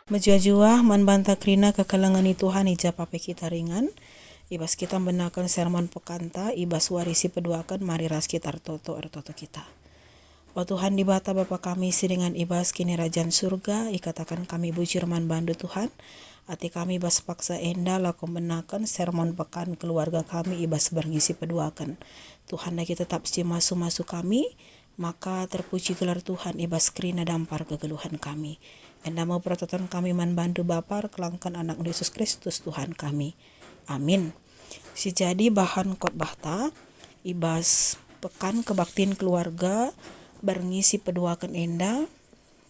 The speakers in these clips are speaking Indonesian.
Menjua-jua manbanta krina kekalangan Tuhan ija pape kita ringan. Ibas kita benakan sermon pekanta, ibas warisi peduakan mari ras kita artoto kita. O Tuhan dibata Bapa kami dengan ibas kini rajaan surga, ikatakan kami bujur manbandu Tuhan. Ati kami bas paksa enda laku benakan sermon pekan keluarga kami ibas berngisi peduakan. Tuhan lagi tetap si masuk kami, maka terpuji gelar Tuhan ibas krina dampar kegeluhan kami. Enda mau pertoton kami manbandu Bapa kelangkan anak Yesus Kristus Tuhan kami. Amin. Si jadi bahan khotbah ta ibas pekan kebaktiin keluarga berngisi peduakan enda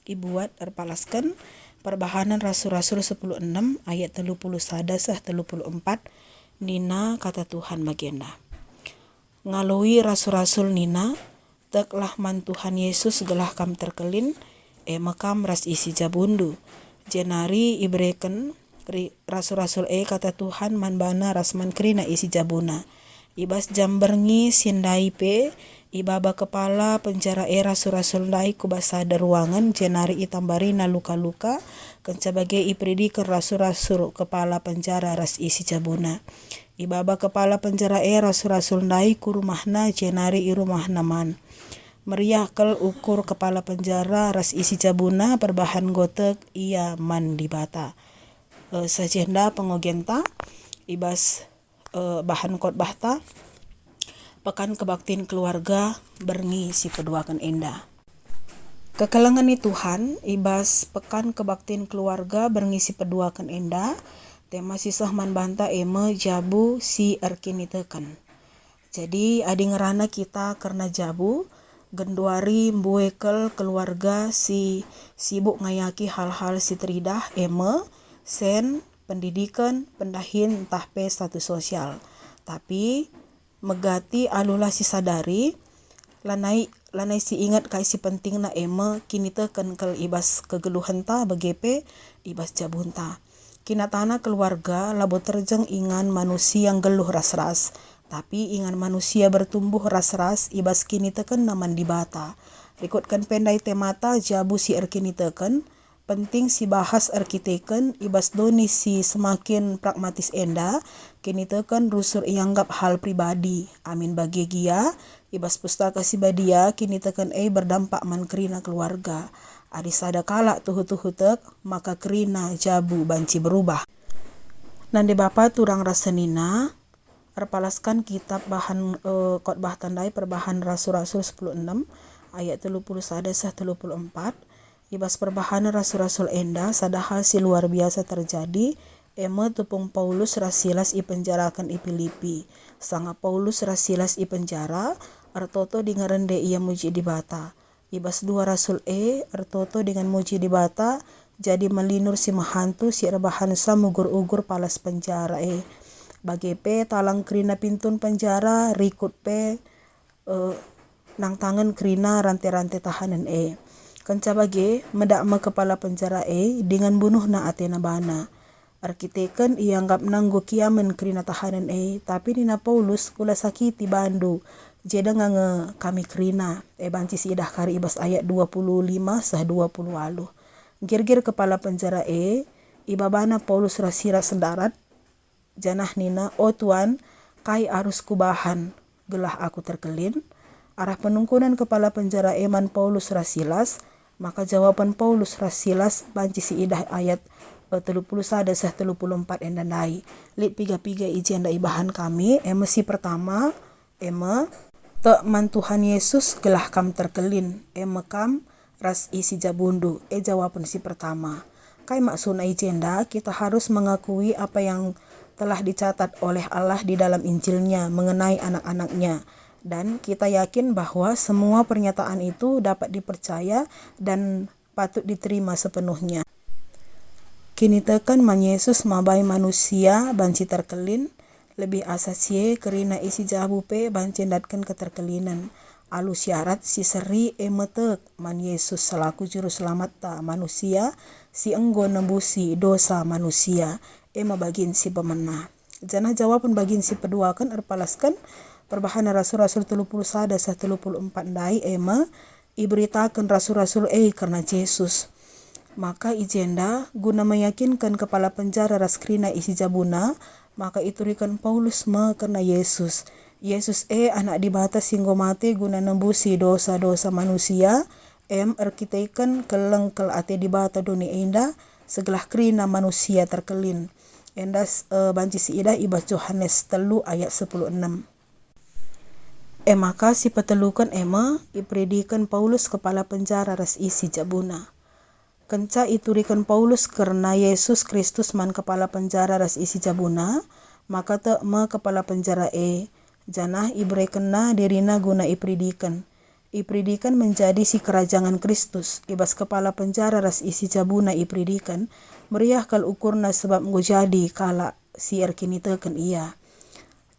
ibuat terpalaskan perbahanan Rasul-Rasul 10:6 ayat 31-34 Nina kata Tuhan magenda. Ngalui Rasul-Rasul Nina teklah man Tuhan Yesus gelah kam terkelin makam ras isi jabundu jenari ibreken Rasul-Rasul kata Tuhan man bana ras man krina isi jabuna ibas jam berngi sindai pe ibaba kepala penjara Rasul-Rasul dai kubasada ruangan jenari itambari na luka-luka kencabagai ipridi ke Rasul-Rasul kepala penjara ras isi jabuna ibaba kepala penjara Rasul-Rasul dai ku rumahna jenari irumahna man meriah kel ukur kepala penjara ras isi jabuna perbahan gotek ia man dibata. Sajenda pengogenta ibas bahan khotbah ta pekan kebaktiin keluarga berngi si peduakan enda. Kekalangan Tuhan ibas pekan kebaktiin keluarga berngi si peduakan enda tema sisah man banta jabu si erkini teken. Jadi adi ngerana kita karena jabu genduari mbuekel keluarga si sibuk ngayaki hal-hal si teridah sen pendidikan pendahin entah pe status sosial tapi megati alulah si sadari lanai si ingat kai si penting na kini teken kel ibas kegeluhan ta begepe ibas jabunta kinatana keluarga labo terjeng ingan manusia yang geluh ras-ras tapi ingan manusia bertumbuh ras-ras ibas kini teken naman dibata. Rikutkan pendai temata jabu si erkini teken, penting si bahas arkiteken ibas doni si semakin pragmatis enda, kini teken rusur ianggap hal pribadi. Amin bagi gia, ibas pustaka si badia kini teken berdampak man kerina keluarga. Adi sada kala tuhu-tuhu maka kerina jabu banci berubah. Nande Bapa turang rasenina perpalaskan kitab bahan khotbah tandai perbahan Rasul-Rasul 10:6 ayat 31-34 ibas perbahan Rasul-Rasul enda sadahal si luar biasa terjadi tupung Paulus rasilas i penjarakan i Filipi sanga Paulus rasilas i penjara artoto dengan rende ia muji di bata ibas dua Rasul artoto dengan muji di bata jadi melinur si mahantu si rebahan sa mugur-ugur palas penjara bagi pe talang krina pintun penjara rikut pe nang tangan krina rante-rante tahanan kenca bagi medakma kepala penjara dengan bunuh na atena bana arkiteken ianggap nanggo kiamen krina tahanan tapi nina Paulus kula sakiti bandu jeda ngange kami krina banci sidah kari ibas ayat 25-20 alu gir-gir kepala penjara ibabana Paulus rasira sendarat janah nina, oh Tuan, kai arus kubahan, gelah aku terkelin. Arah penungkunan kepala penjara eman Paulus rasilas, maka jawaban Paulus rasilas banci si idah ayat 31-34 endandai. Lit piga-piga ijenda ibahan kami, si pertama, te man Tuhan Yesus gelah kam terkelin, kam ras isi jabundu, jawaban si pertama. Kai maksuna ijenda, kita harus mengakui apa yang telah dicatat oleh Allah di dalam Injilnya mengenai anak-anaknya. Dan kita yakin bahwa semua pernyataan itu dapat dipercaya dan patut diterima sepenuhnya. Kini tekan man Yesus mabai manusia banci terkelin, lebih asasie kerina isi jabu pe banci datkan keterkelinan. Alu syarat si seri metek man Yesus selaku juru selamat ta manusia, si enggo nembusi dosa manusia. Bagin si pemena. Janah jawaban bagin si peduakan erpalaskan perbahan Rasul-Rasul 31-34 dai iberitakan Rasul-Rasul karena Yesus Maka ijenda guna meyakinkan kepala penjara raskrina isi jabuna, maka iturikan Paulus karena Yesus. Yesus anak dibata singgo mate guna nembusi dosa-dosa manusia, erkitaikan keleng kel ate dibata doni enda segelah krina manusia terkelin. Endas banci si ida ibas Yohanes 3 ayat 16. Maka si petelukan ipredikan Paulus kepala penjara ras isi jabuna. Kenca iturikan Paulus karena Yesus Kristus man kepala penjara ras isi jabuna, maka kepala penjara janah ibrekena dirina guna ipredikan. Ipredikan menjadi si kerajaan Kristus, ibas kepala penjara ras isi jabuna ipredikan, meriah kal ukurna sebab jadi kala si erkinitekan ia.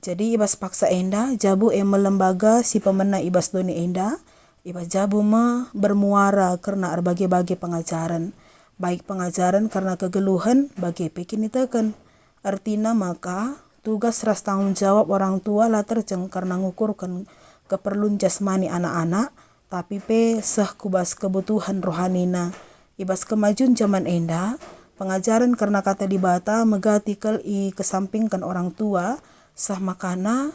Jadi ibas paksa enda, jabu melembaga si pemena ibas doni enda, ibas jabu bermuara karena berbagai-bagai pengajaran. Baik pengajaran karena kegeluhan bagi pekinitekan. Artinya maka tugas ras tanggung jawab orang tua lah terjeng karena ngukurkan keperluan jasmani anak-anak, tapi seh kubas kebutuhan rohanina. Ibas kemajuan zaman enda, pengajaran karena kata dibata megatikal kesampingkan orang tua, sah makana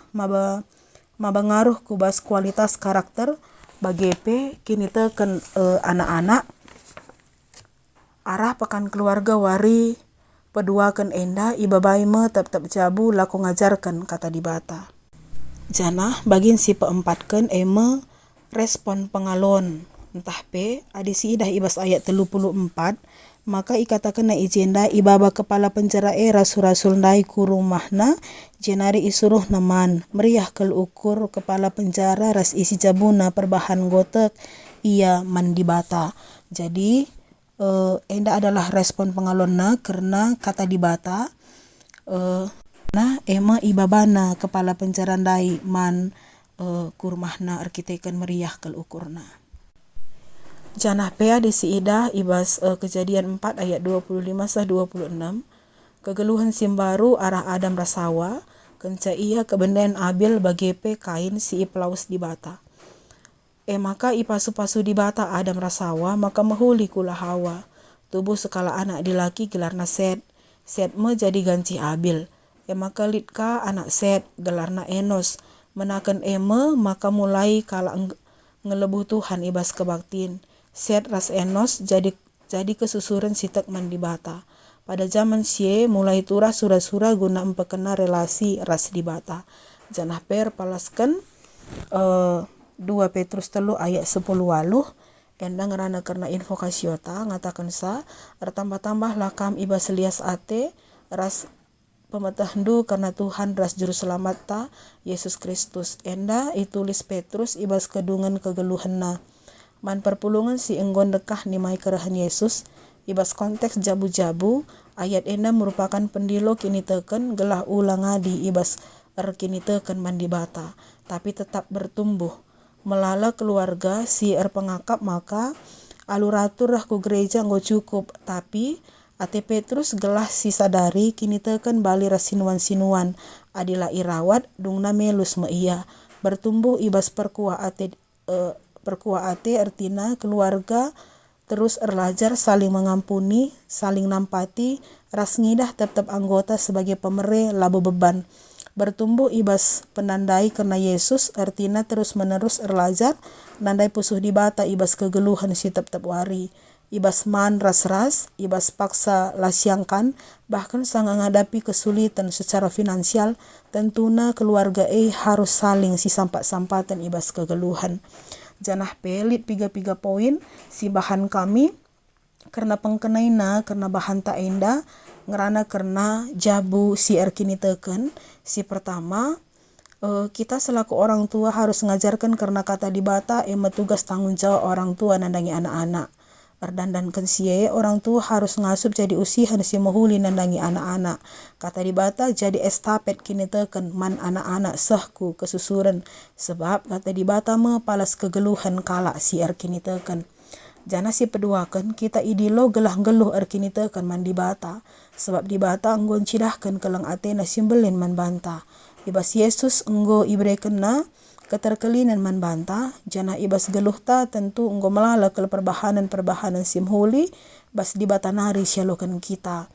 mabangaruh kubas kualitas karakter bagi kini teken anak-anak arah pekan keluarga wari peduakan enda ibabai tetap jabu laku ngajarkan kata dibata. Janah bagin si peempatkan respon pengalon entah adisi idah ibas ayat 34, maka ikatakan na ijenda ibaba kepala penjara rasul-rasul ndai ku rumahna jenari isuruh naman meriah kel ukur kepala penjara ras isi jabuna perbahan gotek ia mandibata. Jadi enda adalah respon pengalonna karena kata dibata ibabana kepala penjara ndai man kurmahna arkitekan meriah kel ukurna. Janah di si ida ibas kejadian 4 ayat 25-26, kegeluhan simbaru arah Adam rasawa, kenca ia kebendayan Abel bagi kain si iplaus dibata. Maka ipasu-pasu dibata Adam rasawa, maka mahuli kula Hawa. Tubuh sekala anak dilaki gelarna Set. Set jadi ganci Abel. Maka litka anak Set gelarna Enos. Menakan maka mulai kala ngelebuh Tuhan ibas kebaktin. Set ras Enos jadi kesusuran sitak mandibata. Pada zaman sie mulai turah sura-sura guna empekena relasi ras dibata. Janah palaskan 2 Petrus 3 ayat 10 waluh endang ngerana karena invokasiota ngatakan tambah-tambah lakam ibas lias ate ras pemetahdu karena Tuhan ras juru selamat ta Yesus Kristus. Enda itulis Petrus ibas kedungan kegeluhanna. Man perpulungan si enggon dekah nimai kerahan Yesus, ibas konteks jabu-jabu, ayat enda merupakan pendilo kini teken gelah ulang adi ibas kini teken mandibata, tapi tetap bertumbuh. Melala keluarga si pengakap maka aluratur ku gereja nggo cukup, tapi ate Petrus gelah si sadari kini teken bali rasinuan-sinuan, adila irawat dungna melus ia, bertumbuh ibas perkuah ate artina keluarga terus erlajar saling mengampuni, saling nampati, ras ngidah tetap anggota sebagai pemere labu beban. Bertumbuh ibas penandai karena Yesus artina terus menerus erlajar, nandai pusuh dibata ibas kegeluhan si tetap wari. Ibas man ras-ras, ibas paksa lasiangkan, bahkan sang menghadapi kesulitan secara finansial, tentuna keluarga harus saling si sampat-sampatan ibas kegeluhan. Janah pelit 3 poin si bahan kami karena pengkenaina karena bahan tak enda ngerana karena jabu si erkini teken. Si pertama kita selaku orang tua harus ngajarkan karena kata dibata tugas tanggung jawab orang tua nandangi anak-anak. Perdandankan sie orang tua harus ngasup jadi usihan si mahuli nandangi anak-anak. Kata dibata jadi estafet kini teken man anak-anak sehku kesusuran. Sebab kata dibata palas kegeluhan kala si kini teken. Jana si peduakan kita idilo gelah-geluh kini teken man dibata. Sebab dibata enggon cidahkan kelang atena simbelin man banta. Ibas Yesus enggo ibrekena keterkelinan man banta jana ibas geluh ta tentu enggo melala ke perbahanan simhuli bas di batanari syalokan kita.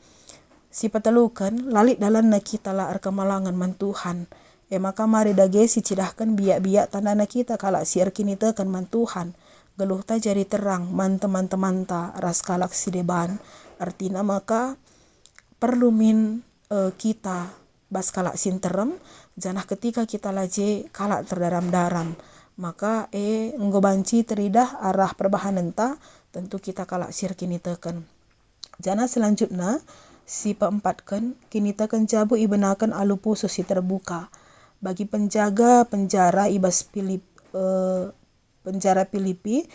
Si patalukan lalit dalanna kita la kamalangan man Tuhan. Maka mari dage si cidahkan biak-biak tandana kita kala si erkinitekan man Tuhan. Geluh ta jadi terang man teman-teman ta ras kalak si deban. Artina maka perlu min kita bas kalak sinterem janah ketika kita laje kalak terdaram-daram. Maka enggo banci teridah arah perbahanan ta tentu kita kalak sir kini teken. Jana selanjutnya si keempatkan kini teken jabu ibenakan alupu susi terbuka. Bagi penjaga penjara ibas penjara Filipi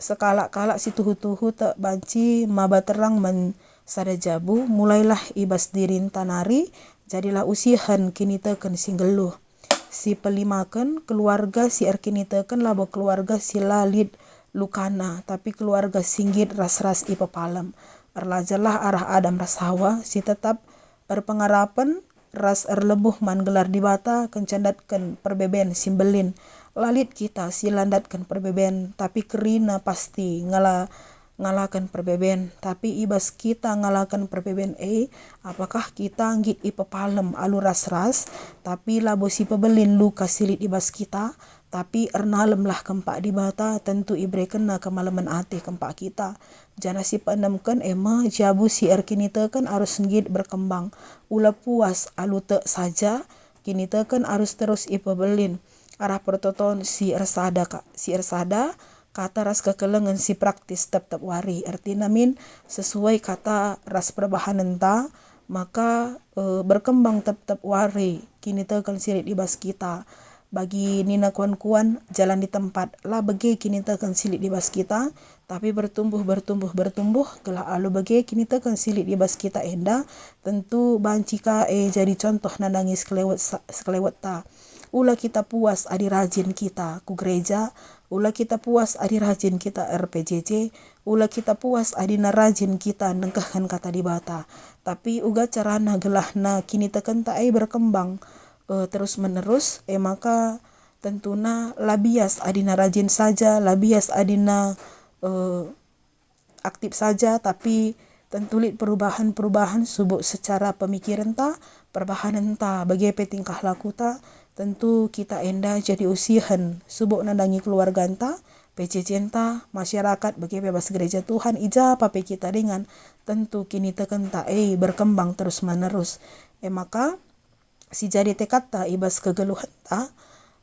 sekalak-kalak si tuhu-tuhu tak banci maba terang men sada jabu mulailah ibas dirin tanari jadilah usihan kini teken singgeluh. Si pelimakan keluarga si erkini teken labo keluarga si lalit lukana tapi keluarga singgit ras-ras ipapalam. Erlajalah arah Adam ras Hawa si tetap berpengarapan ras erlebuh man gelar di bata kencandatkan perbeben simbelin. Lalit kita si landatkan perbeben tapi kerina pasti ngalakan perbeben tapi ibas kita ngalakan perbeben apakah kita nggit ipapalem alu ras-ras tapi labo si pebelin luka silit ibas kita tapi ernalem lah kempak di bata tentu ibre kena kemalaman ate kempak kita. Jana si panemkan jabu si erkini teken harus nggit berkembang ula puas alu te saja kini teken harus terus ipebelin arah pertoton si ersada kata ras kekelengan si praktis tetap wari artinya min sesuai kata ras perbahanan ta maka berkembang tetap wari kini tekan sirit ibas kita bagi nina kuan-kuan jalan di tempat lah bagi kini tekan silit ibas kita tapi bertumbuh gelah alu bagi kini tekan silit ibas kita enda tentu bancika jadi contoh nandangis sekelewat ta ula kita puas adi rajin kita ku gereja, ula kita puas adi rajin kita RPJJ, ula kita puas adi na rajin kita nengkahkan kata di bata. Tapi uga carana gelahna kini teken ta berkembang terus menerus maka tentuna labias adi na rajin saja, labias adi na aktif saja tapi tentulit perubahan subuk secara pemikiran ta, perbahanan ta, bagi tingkah laku ta tentu kita enda jadi usihan subuk nandangi keluarga enta PJJ enta masyarakat bagi bebas gereja Tuhan ija pape kita dengan tentu kini teken ta berkembang terus menerus maka si jadi tekad ta ibas kegeluhan ta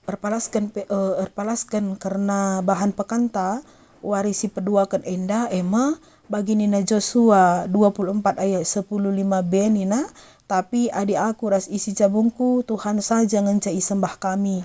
erpalaskan karena bahan pekanta warisi peduakan enda bagi nina Joshua 24 ayat 10:5b nina tapi adik aku ras isi jabungku Tuhan saja ngencai sembah kami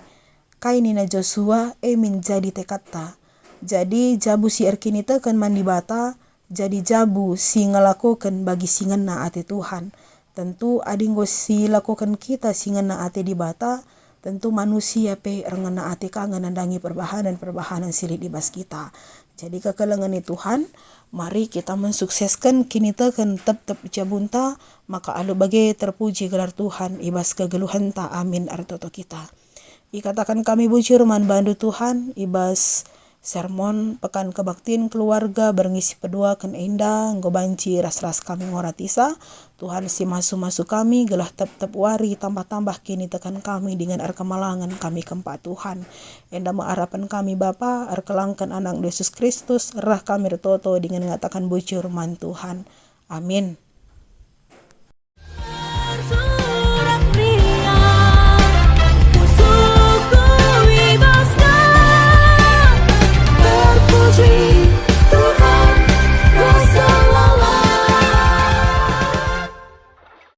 kai nina Joshua menjadi tekad ta jadi jabu si erkini tekan mandi bata jadi jabu si ngelakukan bagi si ngena ate Tuhan tentu adinggo si lakukan kita si ngena ate di bata tentu manusia rengena ate kangen nandangi perbahanan silit ibas kita. Jadi kekelengan Tuhan, mari kita mensukseskan kini tekan tetap jabunta, maka alu bagai terpuji gelar Tuhan ibas kegeluhan ta amin artoto kita. Ikatakan kami bujur man bandu Tuhan ibas sermon pekan kebaktin keluarga berngisi peduakan enda ngobanci ras-ras kami ngoratisa Tuhan si masu kami gelah tetap wari tambah kini tekan kami dengan kemalangan kami kempat Tuhan enda mengarapan kami Bapa kelangkan anak Yesus Kristus rah kami retoto dengan mengatakan bujur man Tuhan amin.